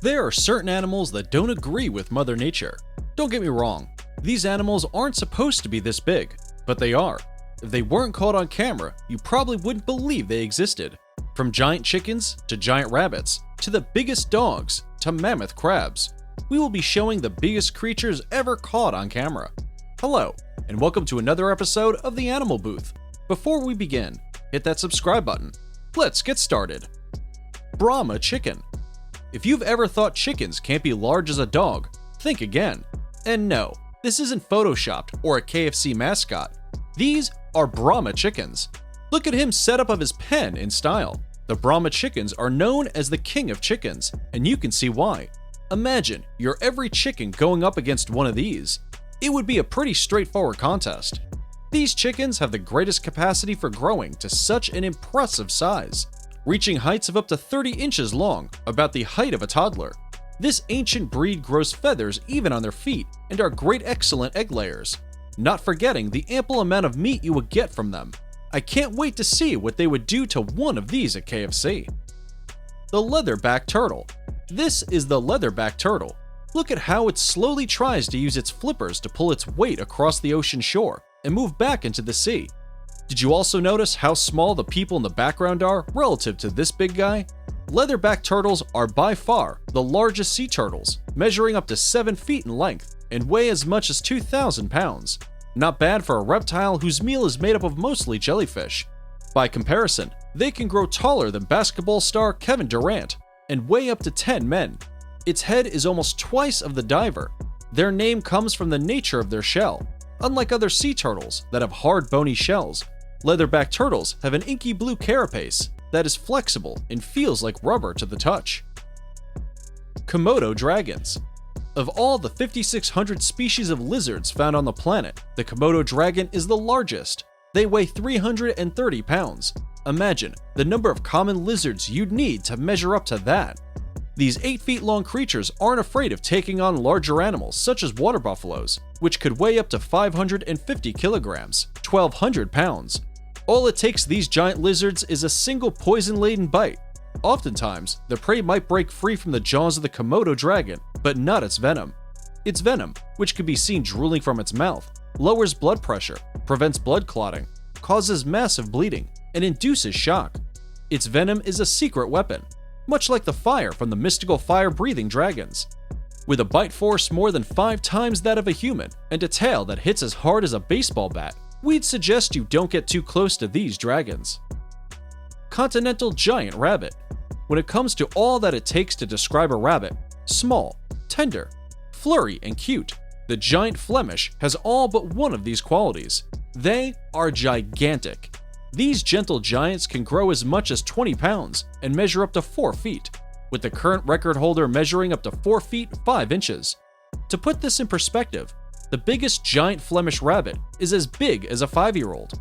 There are certain animals that don't agree with Mother Nature. Don't get me wrong, these animals aren't supposed to be this big, but they are. If they weren't caught on camera, you probably wouldn't believe they existed. From giant chickens to giant rabbits, to the biggest dogs, to mammoth crabs, we will be showing the biggest creatures ever caught on camera. Hello, and welcome to another episode of The Animal Booth. Before we begin, hit that subscribe button. Let's get started. Brahma Chicken. If you've ever thought chickens can't be large as a dog, think again. And no, this isn't photoshopped or a KFC mascot. These are Brahma chickens. Look at him set up of his pen in style. The Brahma chickens are known as the king of chickens, and you can see why. Imagine your every chicken going up against one of these. It would be a pretty straightforward contest. These chickens have the greatest capacity for growing to such an impressive size, reaching heights of up to 30 inches long, about the height of a toddler. This ancient breed grows feathers even on their feet and are great excellent egg layers, not forgetting the ample amount of meat you would get from them. I can't wait to see what they would do to one of these at KFC. The Leatherback Turtle. This is the Leatherback Turtle. Look at how it slowly tries to use its flippers to pull its weight across the ocean shore and move back into the sea. Did you also notice how small the people in the background are relative to this big guy? Leatherback turtles are by far the largest sea turtles, measuring up to 7 feet in length and weigh as much as 2,000 pounds. Not bad for a reptile whose meal is made up of mostly jellyfish. By comparison, they can grow taller than basketball star Kevin Durant and weigh up to 10 men. Its head is almost twice of the diver. Their name comes from the nature of their shell. Unlike other sea turtles that have hard bony shells, Leatherback turtles have an inky blue carapace that is flexible and feels like rubber to the touch. Komodo Dragons. Of all the 5,600 species of lizards found on the planet, the Komodo Dragon is the largest. They weigh 330 pounds. Imagine the number of common lizards you'd need to measure up to that. These 8 feet long creatures aren't afraid of taking on larger animals such as water buffaloes, which could weigh up to 550 kilograms, 1,200 pounds. All it takes these giant lizards is a single poison-laden bite. Oftentimes, the prey might break free from the jaws of the Komodo dragon, but not its venom. Its venom, which can be seen drooling from its mouth, lowers blood pressure, prevents blood clotting, causes massive bleeding, and induces shock. Its venom is a secret weapon, much like the fire from the mystical fire-breathing dragons. With a bite force more than 5 times that of a human and a tail that hits as hard as a baseball bat, we'd suggest you don't get too close to these dragons. Continental giant rabbit. When it comes to all that it takes to describe a rabbit, small, tender, flurry, and cute, the giant Flemish has all but one of these qualities. They are gigantic. These gentle giants can grow as much as 20 pounds and measure up to 4 feet, with the current record holder measuring up to 4 feet 5 inches. To put this in perspective, the biggest giant Flemish rabbit is as big as a 5-year-old.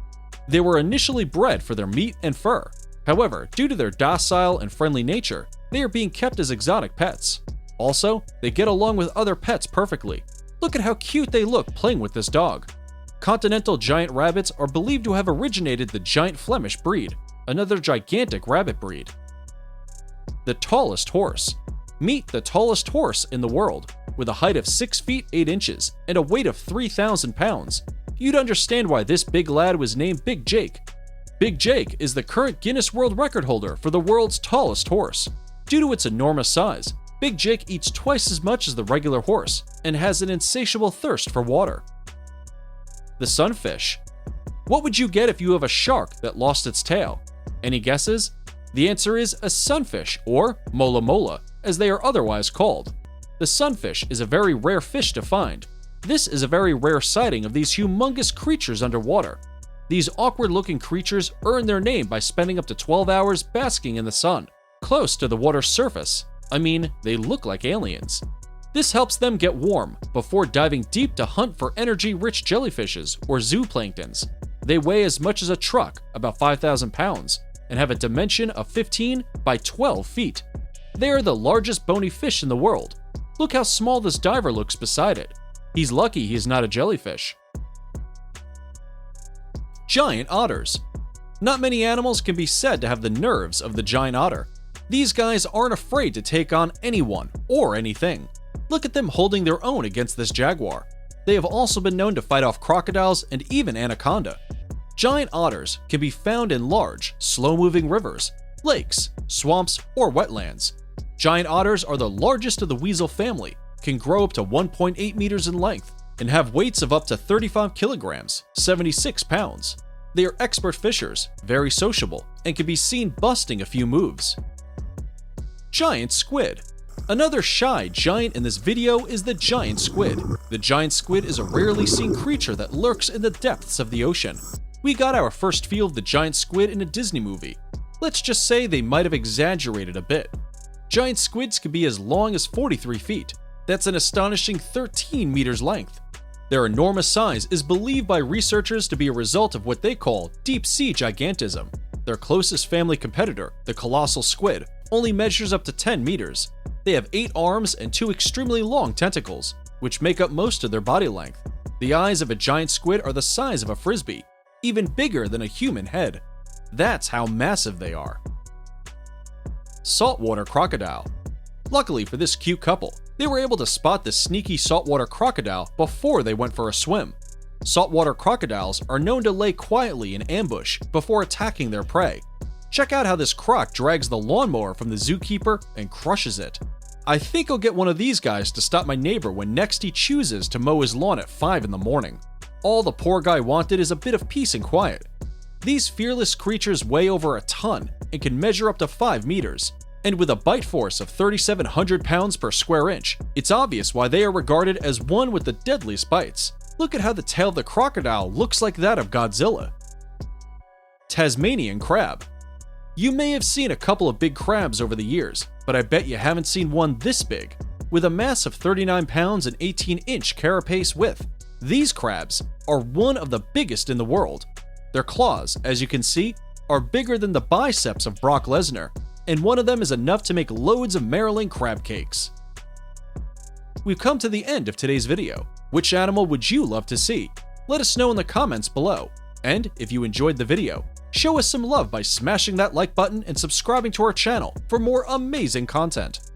They were initially bred for their meat and fur. However, due to their docile and friendly nature, they are being kept as exotic pets. Also, they get along with other pets perfectly. Look at how cute they look playing with this dog. Continental giant rabbits are believed to have originated the giant Flemish breed, another gigantic rabbit breed. The tallest horse. Meet the tallest horse in the world, with a height of 6 feet 8 inches and a weight of 3,000 pounds. You'd understand why this big lad was named Big Jake. Big Jake is the current Guinness World Record holder for the world's tallest horse. Due to its enormous size, Big Jake eats twice as much as the regular horse and has an insatiable thirst for water. The Sunfish. What would you get if you have a shark that lost its tail? Any guesses? The answer is a sunfish, or mola mola, as they are otherwise called. The sunfish is a very rare fish to find. This is a very rare sighting of these humongous creatures underwater. These awkward-looking creatures earn their name by spending up to 12 hours basking in the sun, close to the water's surface. I mean, they look like aliens. This helps them get warm before diving deep to hunt for energy-rich jellyfishes or zooplanktons. They weigh as much as a truck, about 5,000 pounds, and have a dimension of 15 by 12 feet. They are the largest bony fish in the world. Look how small this diver looks beside it. He's lucky he's not a jellyfish. Giant otters. Not many animals can be said to have the nerves of the giant otter. These guys aren't afraid to take on anyone or anything. Look at them holding their own against this jaguar. They have also been known to fight off crocodiles and even anaconda. Giant otters can be found in large, slow-moving rivers, lakes, swamps, or wetlands. Giant otters are the largest of the weasel family, can grow up to 1.8 meters in length, and have weights of up to 35 kilograms, 76 pounds. They are expert fishers, very sociable, and can be seen busting a few moves. Giant squid. Another shy giant in this video is the giant squid. The giant squid is a rarely seen creature that lurks in the depths of the ocean. We got our first feel of the giant squid in a Disney movie. Let's just say they might have exaggerated a bit. Giant squids can be as long as 43 feet. That's an astonishing 13 meters length. Their enormous size is believed by researchers to be a result of what they call deep-sea gigantism. Their closest family competitor, the colossal squid, only measures up to 10 meters. They have 8 arms and 2 extremely long tentacles, which make up most of their body length. The eyes of a giant squid are the size of a frisbee, even bigger than a human head. That's how massive they are. Saltwater crocodile. Luckily for this cute couple, they were able to spot the sneaky saltwater crocodile before they went for a swim. Saltwater crocodiles are known to lay quietly in ambush before attacking their prey. Check out how this croc drags the lawnmower from the zookeeper and crushes it. I think I'll get one of these guys to stop my neighbor when next he chooses to mow his lawn at 5 in the morning. All the poor guy wanted is a bit of peace and quiet. These fearless creatures weigh over a ton and can measure up to 5 meters. And with a bite force of 3,700 pounds per square inch, it's obvious why they are regarded as one with the deadliest bites. Look at how the tail of the crocodile looks like that of Godzilla. Tasmanian crab. You may have seen a couple of big crabs over the years, but I bet you haven't seen one this big. With a mass of 39 pounds and 18-inch carapace width, these crabs are one of the biggest in the world. Their claws, as you can see, are bigger than the biceps of Brock Lesnar, and one of them is enough to make loads of Maryland crab cakes. We've come to the end of today's video. Which animal would you love to see? Let us know in the comments below. And if you enjoyed the video, show us some love by smashing that like button and subscribing to our channel for more amazing content.